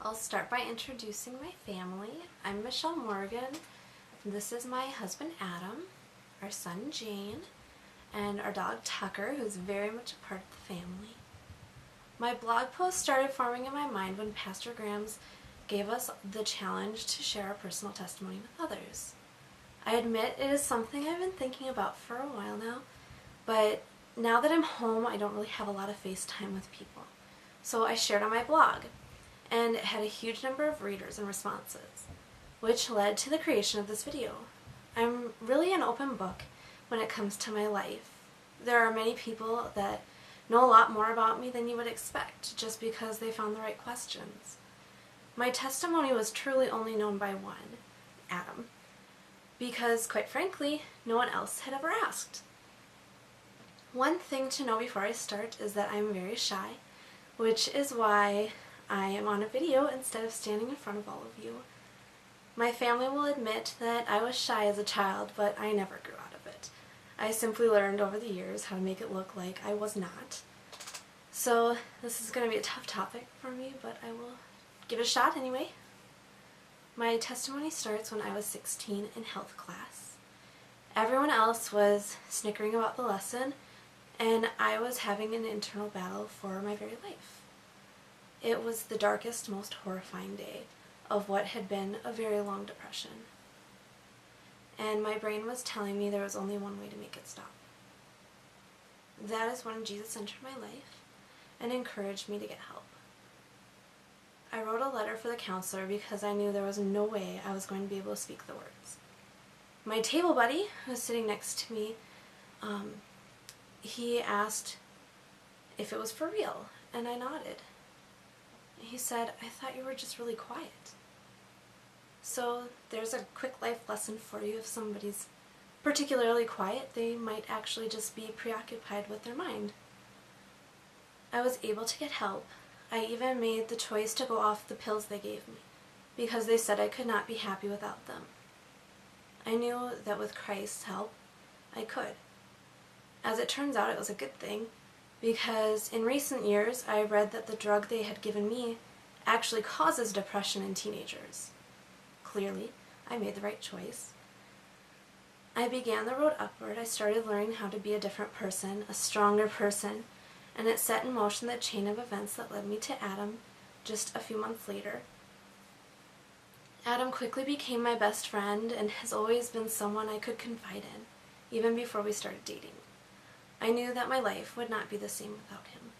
I'll start by introducing my family. I'm Michelle Morgan. This is my husband Adam, our son Jane, and our dog Tucker, who's very much a part of the family. My blog post started forming in my mind when Pastor Grams gave us the challenge to share our personal testimony with others. I admit it is something I've been thinking about for a while now, but now that I'm home, I don't really have a lot of face time with people. So I shared on my blog, and it had a huge number of readers and responses, which led to the creation of this video. I'm really an open book when it comes to my life. There are many people that know a lot more about me than you would expect, just because they found the right questions. My testimony was truly only known by one, Adam, because, quite frankly, no one else had ever asked. One thing to know before I start is that I'm very shy, which is why I am on a video instead of standing in front of all of you. My family will admit that I was shy as a child, but I never grew out of it. I simply learned over the years how to make it look like I was not. So this is going to be a tough topic for me, but I will give it a shot anyway. My testimony starts when I was 16 in health class. Everyone else was snickering about the lesson, and I was having an internal battle for my very life. It was the darkest, most horrifying day of what had been a very long depression. And my brain was telling me there was only one way to make it stop. That is when Jesus entered my life and encouraged me to get help. I wrote a letter for the counselor because I knew there was no way I was going to be able to speak the words. My table buddy, who was sitting next to me, he asked if it was for real, and I nodded. He said, "I thought you were just really quiet." So there's a quick life lesson for you. If somebody's particularly quiet, they might actually just be preoccupied with their mind. I was able to get help. I even made the choice to go off the pills they gave me because they said I could not be happy without them. I knew that with Christ's help, I could. As it turns out, it was a good thing, because in recent years I read that the drug they had given me actually causes depression in teenagers. Clearly, I made the right choice. I began the road upward. I started learning how to be a different person, a stronger person, and it set in motion the chain of events that led me to Adam just a few months later. Adam quickly became my best friend and has always been someone I could confide in, even before we started dating. I knew that my life would not be the same without him.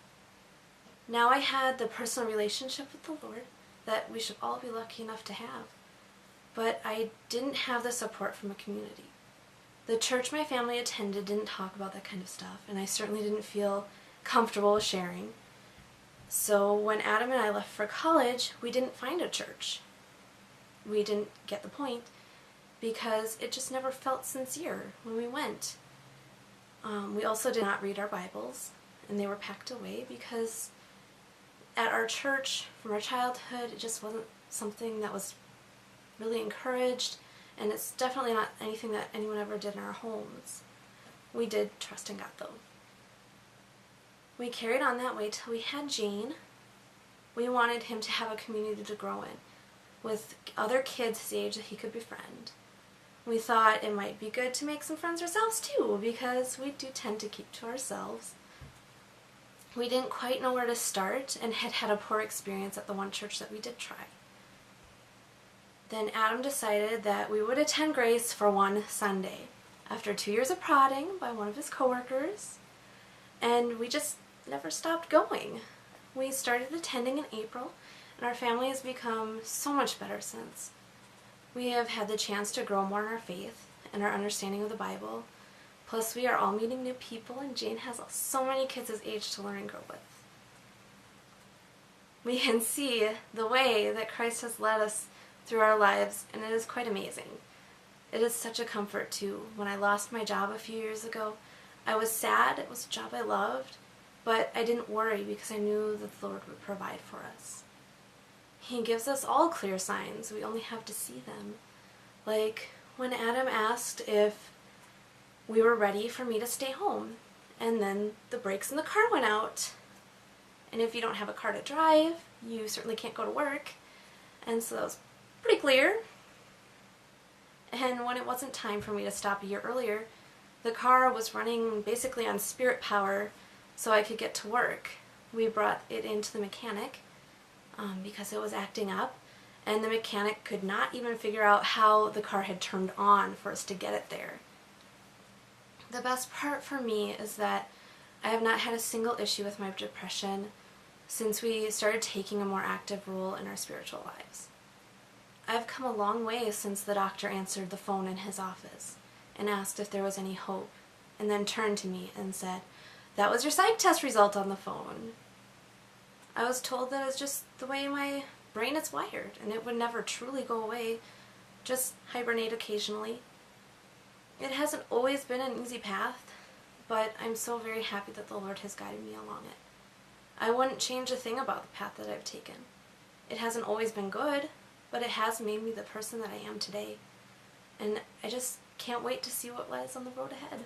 Now I had the personal relationship with the Lord that we should all be lucky enough to have, but I didn't have the support from a community. The church my family attended didn't talk about that kind of stuff, and I certainly didn't feel comfortable sharing. So when Adam and I left for college, we didn't find a church. We didn't get the point because it just never felt sincere when we went. We also did not read our Bibles, and they were packed away because at our church from our childhood, it just wasn't something that was really encouraged, and it's definitely not anything that anyone ever did in our homes. We did trust in God though. We carried on that way till we had Jane. We wanted him to have a community to grow in, with other kids his age that he could befriend. We thought it might be good to make some friends ourselves too, because we do tend to keep to ourselves. We didn't quite know where to start and had had a poor experience at the one church that we did try. Then Adam decided that we would attend Grace for one Sunday, after 2 years of prodding by one of his coworkers, and we just never stopped going. We started attending in April, and our family has become so much better since. We have had the chance to grow more in our faith and our understanding of the Bible. Plus, we are all meeting new people, and Jane has so many kids his age to learn and grow with. We can see the way that Christ has led us through our lives, and it is quite amazing. It is such a comfort too. When I lost my job a few years ago, I was sad. It was a job I loved, but I didn't worry because I knew that the Lord would provide for us. He gives us all clear signs. We only have to see them. Like when Adam asked if we were ready for me to stay home, and then the brakes in the car went out. And if you don't have a car to drive, you certainly can't go to work. And so that was pretty clear. And when it wasn't time for me to stop a year earlier, the car was running basically on spirit power so I could get to work. We brought it into the mechanic because it was acting up, and the mechanic could not even figure out how the car had turned on for us to get it there. The best part for me is that I have not had a single issue with my depression since we started taking a more active role in our spiritual lives. I've come a long way since the doctor answered the phone in his office and asked if there was any hope, and then turned to me and said, "That was your psych test result on the phone." I was told that it's just the way my brain is wired, and it would never truly go away, just hibernate occasionally. It hasn't always been an easy path, but I'm so very happy that the Lord has guided me along it. I wouldn't change a thing about the path that I've taken. It hasn't always been good, but it has made me the person that I am today. And I just can't wait to see what lies on the road ahead.